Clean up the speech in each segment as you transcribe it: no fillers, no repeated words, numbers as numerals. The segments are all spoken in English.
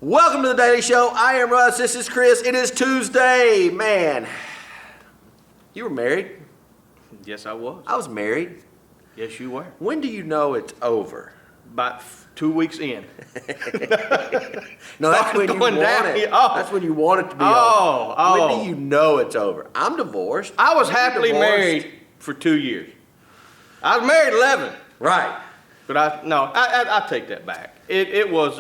Welcome to the Daily Show. I am Russ. This is Chris. It is Tuesday. Man, you were married. Yes, I was. I was married. Yes, you were. When do you know it's over? About 2 weeks in. No, that's when you want it. Oh. That's when you want it to be Oh, over. oh. When do you know it's over? I'm divorced. I was You're happily divorced. married for 2 years. I was married 11, Right. but I take that back. It was,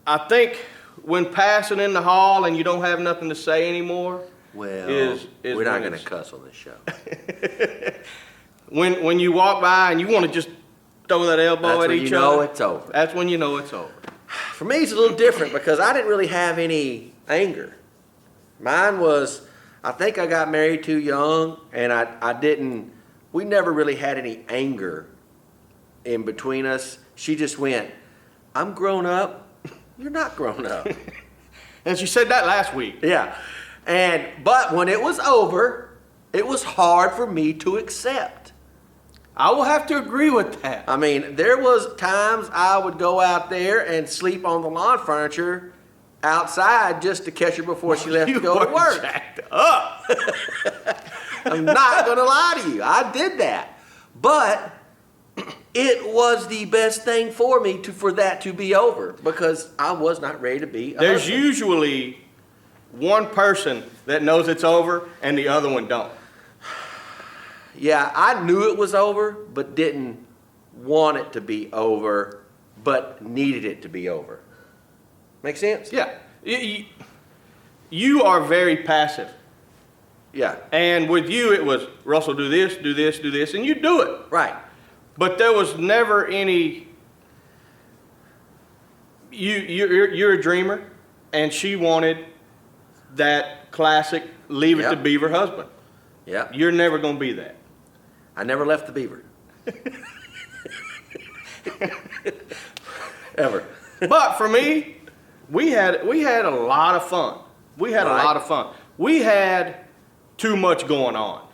I think when passing in the hall and you don't have nothing to say anymore. Well, is we're not when going to it's- cuss on this show. When you walk by and you want to just throw that elbow That's at when each you know other. it's over. That's when you know it's over. For me, it's a little different because I didn't really have any anger. Mine was, I think I got married too young, and we never really had any anger in between us. She just went, I'm grown up, you're not grown up. And she said that last week. Yeah. But when it was over, it was hard for me to accept. I will have to agree with that. I mean, there was times I would go out there and sleep on the lawn furniture outside just to catch her before she left to go to were work. jacked up. I'm not going to lie to you. I did that. But it was the best thing for me for that to be over because I was not ready to be a There's husband. usually one person that knows it's over and the other one don't. Yeah, I knew it was over, but didn't want it to be over, but needed it to be over. Make sense? Yeah. You are very passive. Yeah, And with you, it was, Russell, do this, do this, do this, and you do it. right. But there was never any, you're a dreamer, and she wanted that classic leave it to Yep. Beaver husband. Yeah, You're never going to be that. I never left the beaver. Ever. But for me, we had a lot of fun. We had Right. a lot of fun. We had too much going on.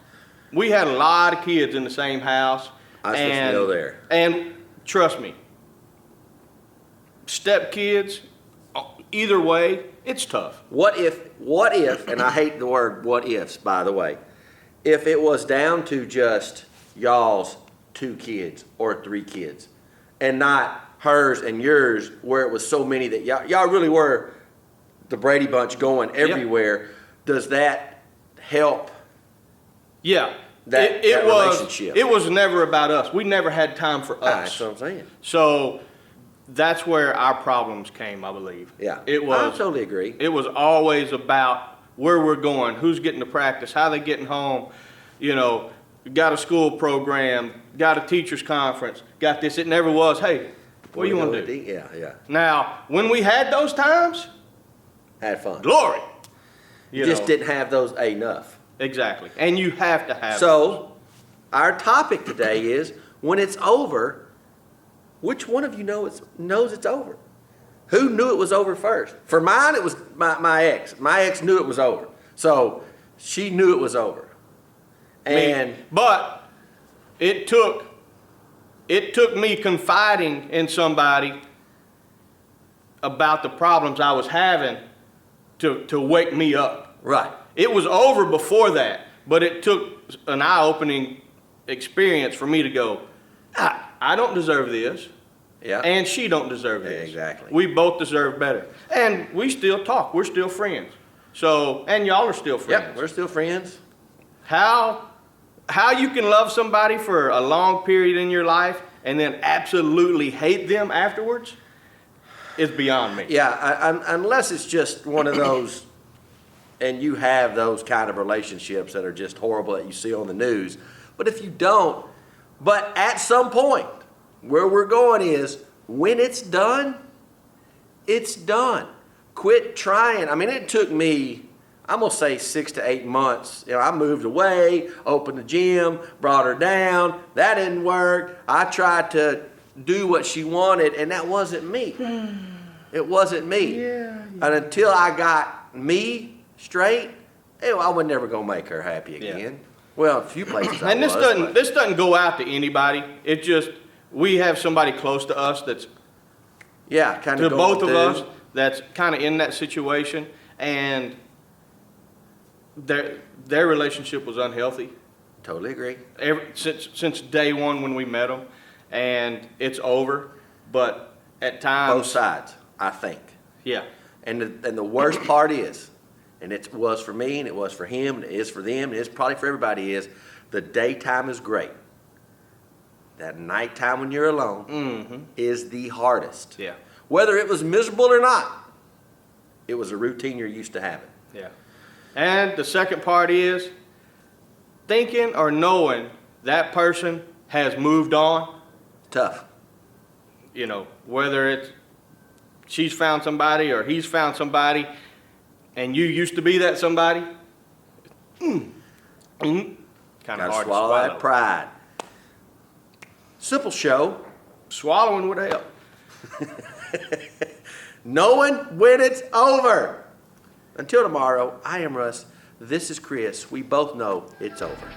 We had a lot of kids in the same house. I was supposed to go there. And trust me, stepkids, either way, it's tough. What if, and I hate the word what ifs, by the way, if it was down to just y'all's 2 kids or 3 kids and not hers and yours, where it was so many that y'all really were the Brady Bunch going everywhere, does that help? Yeah. That was, relationship. It was never about us. We never had time for us. That's what I'm saying. So that's where our problems came, I believe. Yeah, It I was. totally agree. It was always about where we're going, who's getting to practice, how they getting home, got a school program, got a teacher's conference, got this. It never was, hey, what do you want to do? Yeah. Now, when we had those times, Had fun. glory. You just didn't have those enough. Exactly. And you have to have those. So, our topic today is when it's over, which one of you knows it's over? Who knew it was over first? For mine, it was my ex. My ex knew it was over. So, she knew it was over. And But it took me confiding in somebody about the problems I was having to wake me up. right. It was over before that, but it took an eye-opening experience for me to go, I don't deserve this, Yeah. and she don't deserve this. Exactly. We both deserve better. And we still talk. We're still friends. So, and y'all are still friends. Yep, we're still friends. How you can love somebody for a long period in your life and then absolutely hate them afterwards is beyond me. Yeah, unless it's just one of those, and you have those kind of relationships that are just horrible that you see on the news. But if you don't, but at some point, where we're going is, when it's done, it's done. Quit trying. I mean, it took me, I'm going to say 6 to 8 months. I moved away, opened the gym, brought her down. That didn't work. I tried to do what she wanted, and that wasn't me. It wasn't me. Yeah. And until I got me straight, I was never going to make her happy again. Yeah. Well, a few places I And was. but- this doesn't go out to anybody. It just, we have somebody close to us that's Yeah, kind to of both of us that's kind of in that situation, and their relationship was unhealthy Totally agree. since day one when we met them, and it's over. But at times, Both sides, I think. yeah, And the worst part is, and it was for me, and it was for him, and it is for them, and it's probably for everybody, is the daytime is great. That nighttime when you're alone is the hardest. yeah, Whether it was miserable or not, it was a routine you're used to having. yeah. And the second part is thinking or knowing that person has moved on. Tough. You know, whether it's she's found somebody or he's found somebody, and you used to be that somebody. Kind of Gotta hard swallow to that pride. Simple show. Swallowing would help. Knowing when it's over. Until tomorrow, I am Russ. This is Chris. We both know it's over.